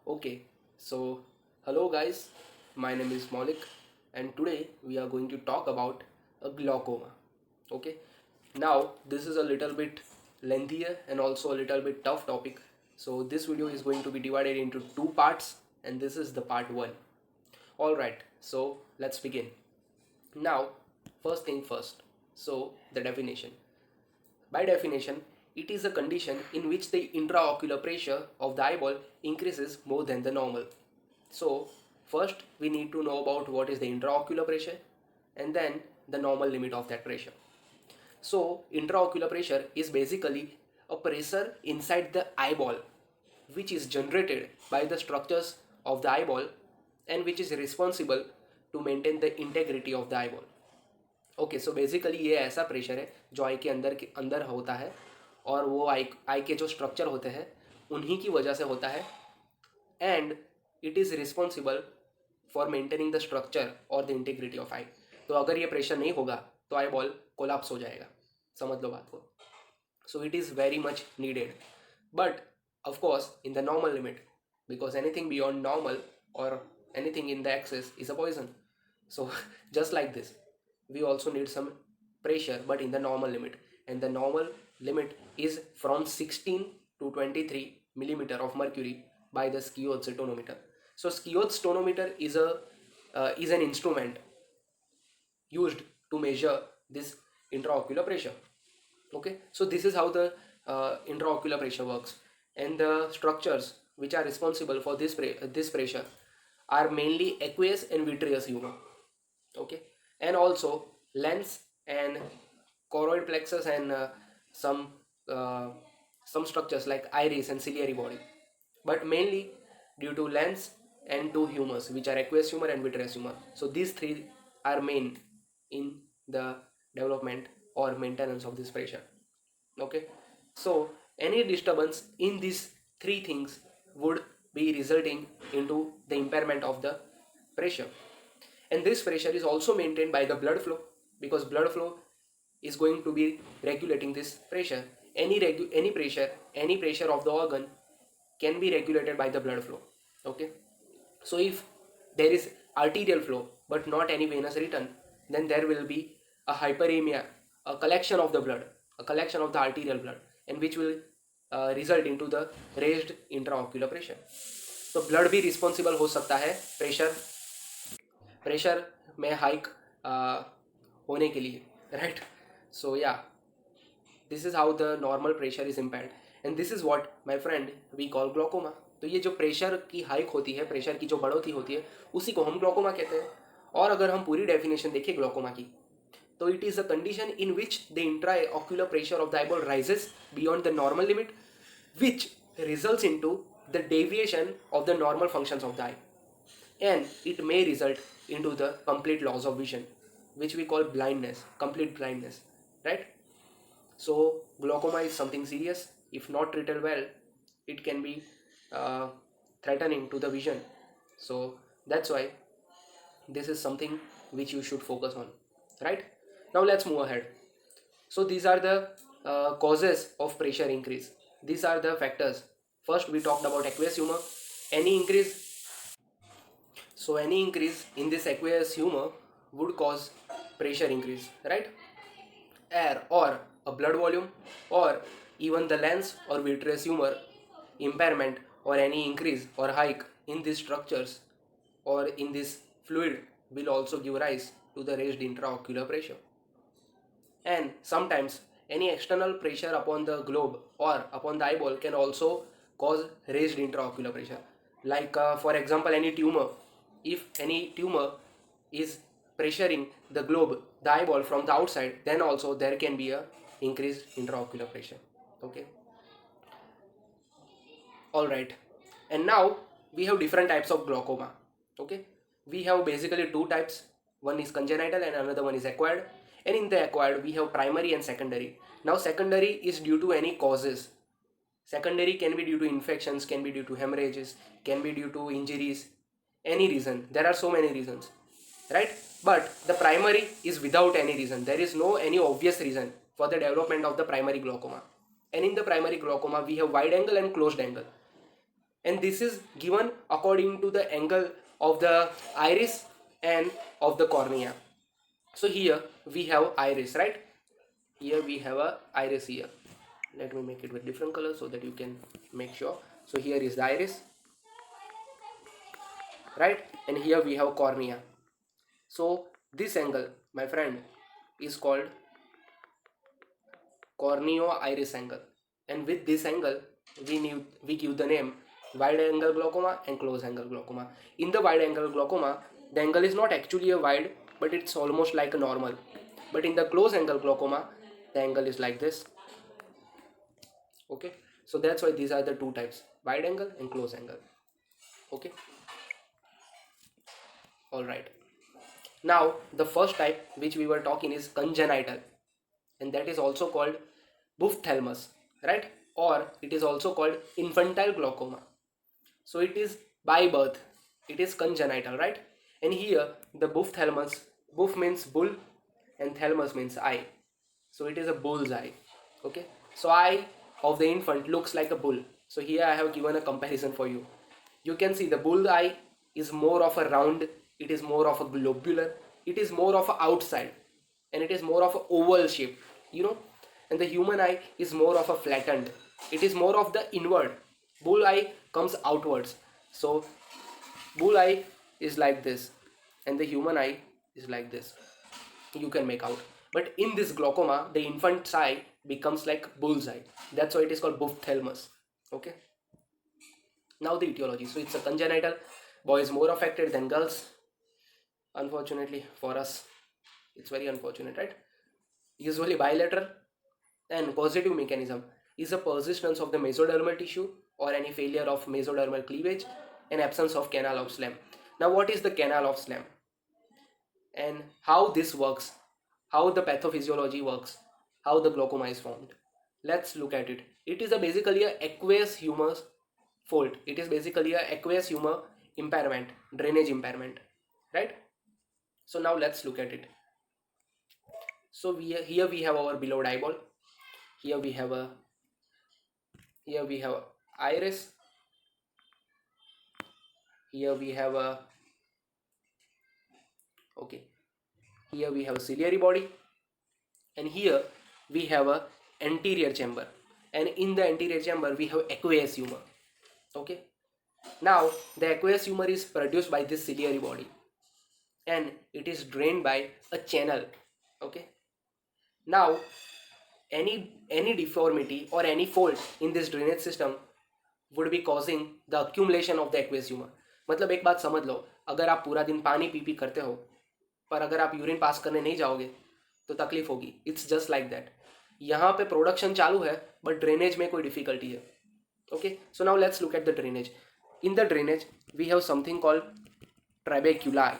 Okay, so hello guys, my name is Maulik and today we are going to talk about a glaucoma. Okay, now this is a little bit lengthier and also a little bit tough topic. So this video is going to be divided into two parts and this is the part 1. Alright, so let's begin. Now, first thing first. So the definition. By definition, it is a condition in which the intraocular pressure of the eyeball increases more than the normal. So, first we need to know about what is the intraocular pressure and then the normal limit of that pressure. So, intraocular pressure is basically a pressure inside the eyeball which is generated by the structures of the eyeball and which is responsible to maintain the integrity of the eyeball. Okay so basically ये ऐसा pressure है जो आई के अंदर होता है और वो आई के जो स्ट्रक्चर होते हैं उन्हीं की वजह से होता है and it is responsible for maintaining the structure और द इंटीग्रिटी ऑफ आई. तो अगर ये प्रेशर नहीं होगा तो आई बॉल कोलैप्स हो जाएगा. समझ लो बात को. So it is very much needed but of course in the normal limit because anything beyond normal और anything in the excess is a poison. So just like this we also need some pressure but in the normal limit, and the normal limit is from 16 to 23 millimeter of mercury by the Casues tonometer. So Casues tonometer is an instrument used to measure this intraocular pressure. Okay, so this is how the intraocular pressure works, and the structures which are responsible for this pressure are mainly aqueous and vitreous humor. Okay, and also lens and choroid plexus and uh, some structures like iris and ciliary body, but mainly due to lens and two humors which are aqueous humor and vitreous humor. So these three are main in the development or maintenance of this pressure. Okay, so any disturbance in these three things would be resulting into the impairment of the pressure, and this pressure is also maintained by the blood flow because blood flow is going to be regulating this pressure. Any pressure of the organ can be regulated by the blood flow. Okay, so if there is arterial flow but not any venous return, then there will be a hyperemia, a collection of the blood, a collection of the arterial blood, and which will result into the raised intraocular pressure. तो blood भी responsible हो सकता है pressure में hike होने के लिए, right. So yeah this is how the normal pressure is impaired and this is what my friend we call glaucoma. तो ये जो प्रेशर की हाइक होती है, प्रेशर की जो बढ़ोतरी होती है, उसी को हम ग्लोकोमा कहते हैं. और अगर हम पूरी डेफिनेशन देखें ग्लोकोमा की, तो it is a condition in which the intraocular pressure of the eyeball rises beyond the normal limit which results into the deviation of the normal functions of the I, and it may result into the complete loss of vision, which we call blindness, complete blindness, right? So glaucoma is something serious. If not treated well, it can be threatening to the vision. So that's why this is something which you should focus on, right? Now let's move ahead. So these are the causes of pressure increase. These are the factors. First we talked about aqueous humor. Any increase in this aqueous humor would cause pressure increase, right? Air or a blood volume or even the lens or vitreous humor impairment or any increase or hike in these structures or in this fluid will also give rise to the raised intraocular pressure. And sometimes any external pressure upon the globe or upon the eyeball can also cause raised intraocular pressure, like for example any tumor. If any tumor is pressuring the globe, the eyeball from the outside, then also there can be a increased intraocular pressure. Okay, all right. And now we have different types of glaucoma. Okay, we have basically two types. One is congenital and another one is acquired. And in the acquired we have primary and secondary. Now secondary is due to any causes. Secondary can be due to infections, can be due to hemorrhages, can be due to injuries, any reason. There are so many reasons, right? But the primary is without any reason. There is no any obvious reason for the development of the primary glaucoma. And in the primary glaucoma we have wide angle and closed angle. and this is given according to the angle of the iris and of the cornea. So here we have iris, right? Here we have a iris here. Let me make it with different colors so that you can make sure. So here is the iris, right? And here we have cornea. So this angle, my friend, is called corneo-iris angle, and with this angle we give the name wide angle glaucoma and close angle glaucoma. In the wide angle glaucoma, the angle is not actually a wide, but it's almost like a normal. But in the close angle glaucoma, the angle is like this. Okay, so that's why these are the two types: wide angle and close angle. Okay, all right. Now the first type which we were talking is congenital, and that is also called buphthalmos, right? Or it is also called infantile glaucoma. So it is by birth, it is congenital, right? And here the buphthalmos, buph means bull and thalmus means eye. So it is a bull's eye. Okay, so eye of the infant looks like a bull. So here I have given a comparison for you. You can see the bull eye is more of a round, it is more of a globular, it is more of a outside, and it is more of a oval shape, you know. And the human eye is more of a flattened, it is more of the inward. Bull eye comes outwards. So bull eye is like this and the human eye is like this, you can make out. But in this glaucoma the infant's eye becomes like bull's eye, that's why it is called buphthalmos. Okay, now the etiology. So it's a congenital, boys more affected than girls, unfortunately for us. It's very unfortunate, right? Usually bilateral, and causative mechanism is a persistence of the mesodermal tissue or any failure of mesodermal cleavage and absence of canal of Slam. Now what is the canal of Slam and how this works, how the pathophysiology works, how the glaucoma is formed? Let's look at it. It is basically a aqueous humor fault. It is basically a aqueous humor impairment, drainage impairment, right? So now let's look at it. So here we have our beloved eyeball. Here we have a iris. Here we have a okay. Here we have a ciliary body, and here we have a anterior chamber, and in the anterior chamber we have aqueous humor. Okay. Now the aqueous humor is produced by this ciliary body, and it is drained by a channel. Okay. Now any deformity or any fault in this drainage system would be causing the accumulation of the aqueous humor. मतलब एक बात समझ लो, अगर आप पूरा दिन पानी P P करते हो पर अगर आप यूरिन पास करने नहीं जाओगे तो तकलीफ होगी. It's just like that. यहाँ पे प्रोडक्शन चालू है बट ड्रेनेज में कोई डिफिकल्टी है. Okay, so now let's look at the drainage. In the drainage we have something called trabeculi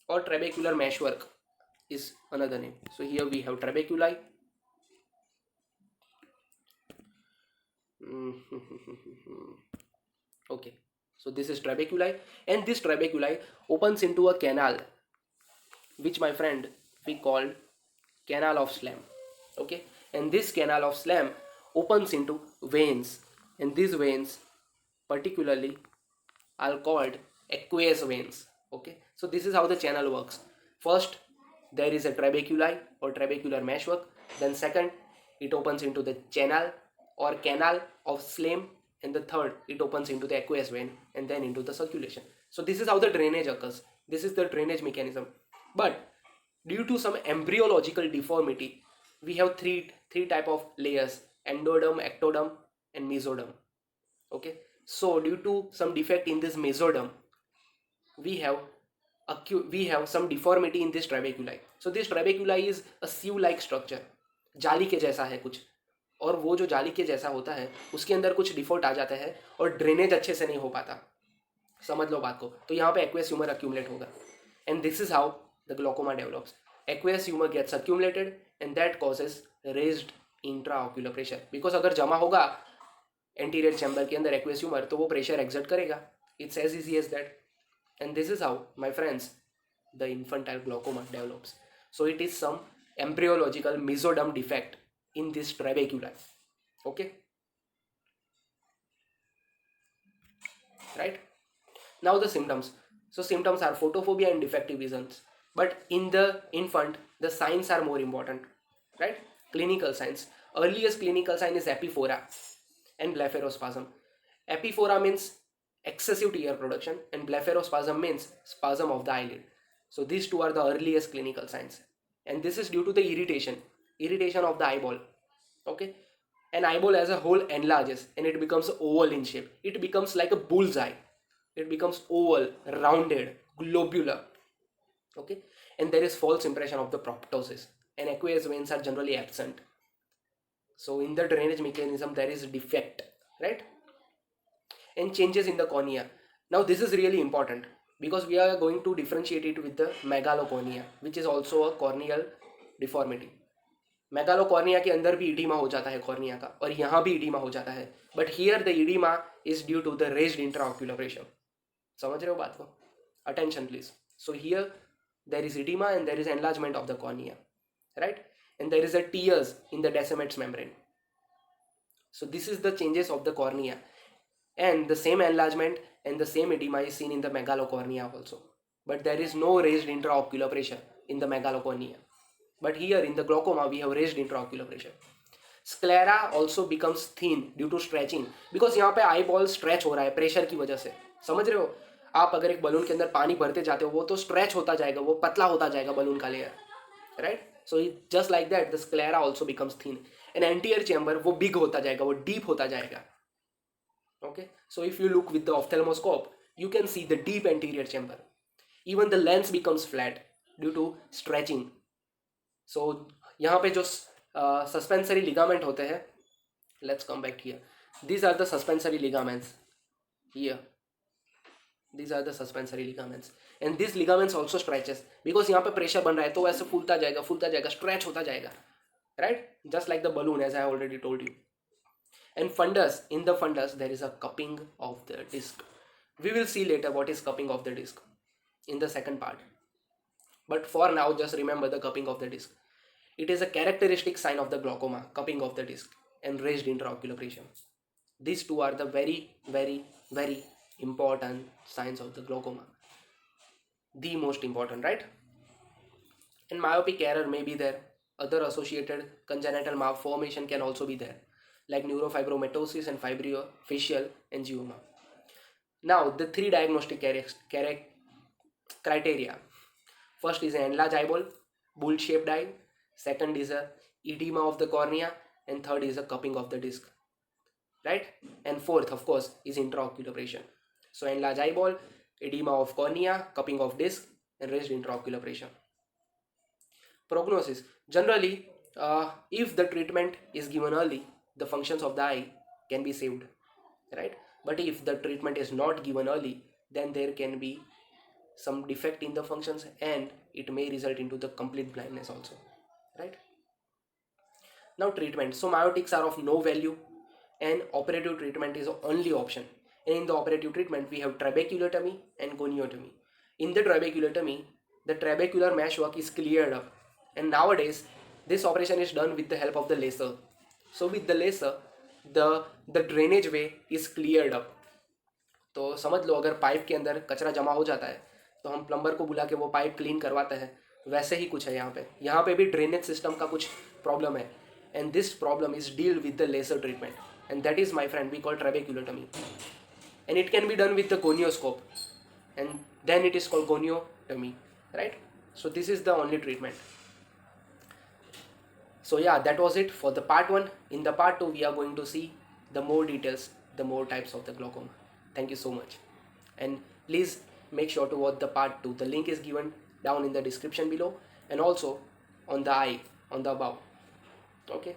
or trabecular meshwork is another name. So here we have trabeculi. Okay, so this is trabeculi, and this trabeculi opens into a canal which, my friend, we call canal of Slam. Okay, and this canal of Slam opens into veins, and these veins particularly are called aqueous veins. Okay, so this is how the channel works. First there is a trabeculi or trabecular meshwork, then second it opens into the channel or canal of Slam, and the third it opens into the aqueous vein and then into the circulation. So this is how the drainage occurs. This is the drainage mechanism. But due to some embryological deformity, we have three type of layers: endoderm, ectoderm and mesoderm. Okay, so due to some defect in this mesoderm, we have some deformity in this trabeculi. So this trabeculi is a sieve like structure, जाली के जैसा है कुछ, और वो जो जाली के जैसा होता है उसके अंदर कुछ डिफॉल्ट आ जाता है और ड्रेनेज अच्छे से नहीं हो पाता. समझ लो बात को. तो यहाँ पे एक्वेस ह्यूमर अक्यूमुलेट होगा, and this is how the glaucoma develops. Aqueous humour gets accumulated and that causes raised intraocular pressure, because अगर जमा होगा एंटीरियर चैम्बर के अंदर एक्वेस ह्यूमर तो वो प्रेशर एक्सर्ट करेगा. It's as easy as that. And this is how, my friends, the infantile glaucoma develops. So it is some embryological mesoderm defect in this trabeculi. Okay. right? Now the symptoms. So symptoms are photophobia and defective visions. But in the infant, the signs are more important, right? Clinical signs. Earliest clinical sign is epiphora and blepharospasm. Epiphora means excessive tear production and blepharospasm means spasm of the eyelid. So these two are the earliest clinical signs. And this is due to the irritation of the eyeball. Okay? An eyeball as a whole enlarges and it becomes oval in shape. It becomes like a bullseye. It becomes oval, rounded, globular. Okay? And there is false impression of the proptosis. And aqueous veins are generally absent. So in the drainage mechanism there is a defect, right? And changes in the cornea. Now this is really important because we are going to differentiate it with the megalocornea, which is also a corneal deformity. मेगालोकॉर्निया के अंदर भी oedema हो जाता है cornea का, और यहाँ भी इडीमा हो जाता है, but here the edema is due to the raised intraocular pressure. समझ रहे हो बात को? Attention please. So here there is edema and there is enlargement of the cornea, right? And there is a tears in the Descemet's membrane. So this is the changes of the cornea, and the same enlargement and the same edema is seen in the megalocornea also, but there is no raised intraocular pressure in the megalocornea. But here in the glaucoma we have raised intraocular pressure. Sclera also becomes thin due to stretching, because यहाँ पे eye ball stretch हो रहा है pressure की वजह से. समझ रहे हो? आप अगर एक बलून के अंदर पानी भरते जाते हो वो तो स्ट्रेच होता जाएगा, वो पतला होता जाएगा बलून का layer, right? So just like that the sclera also becomes thin. An anterior chamber वो बिग होता जाएगा, वो डीप होता जाएगा. Okay, so if you look with the ophthalmoscope you can see the deep anterior chamber. Even the lens becomes flat due to stretching. So यहाँ पे जो suspensory ligament होते हैं, let's come back here. These are the suspensory ligaments here. These are the suspensory ligaments, and these ligaments also stretches because यहाँ पे pressure बन रहा है तो ऐसे फूलता जाएगा, स्ट्रेच होता जाएगा, right? Just like the balloon, as I already told you. And fundus, in the fundus there is a cupping of the disc. We will see later what is cupping of the disc in the second part. But for now, just remember the cupping of the disc. It is a characteristic sign of the glaucoma, cupping of the disc and raised intraocular pressure. These two are the very, very, very important signs of the glaucoma, the most important, right? And myopic error may be there. Other associated congenital malformation can also be there, like neurofibromatosis and facial angioma. Now the three diagnostic criteria. First is an enlarged eyeball, bull shaped eye. Second is a edema of the cornea, and third is a cupping of the disc, right? And fourth, of course, is intraocular pressure. So enlarged eyeball, edema of cornea, cupping of disc, and raised intraocular pressure. Prognosis. Generally, if the treatment is given early, the functions of the eye can be saved, right? But if the treatment is not given early, then there can be some defect in the functions and it may result into the complete blindness also, right? Now treatment. So myotics are of no value and operative treatment is the only option. And in the operative treatment, we have trabeculotomy and goniotomy. In the trabeculotomy, the trabecular meshwork is cleared up. And nowadays, this operation is done with the help of the laser. So with the laser, the drainage way is cleared up. तो समझ लो अगर pipe के अंदर कचरा जमा हो जाता है तो हम प्लम्बर को बुला के वो पाइप क्लीन करवाते हैं. वैसे ही कुछ है यहाँ पे भी ड्रेनेज सिस्टम का कुछ प्रॉब्लम है. And this problem is deal with the laser treatment. And that is, my friend, we call trabeculotomy. And it can be done with the gonioscope, and then it is called goniotomy, right? So this is the only treatment. So yeah, that was it for the part 1. In the part 2 we are going to see the more details, the more types of the glaucoma. Thank you so much, and please make sure to watch the part 2. The link is given down in the description below and also on the eye on the above. Okay.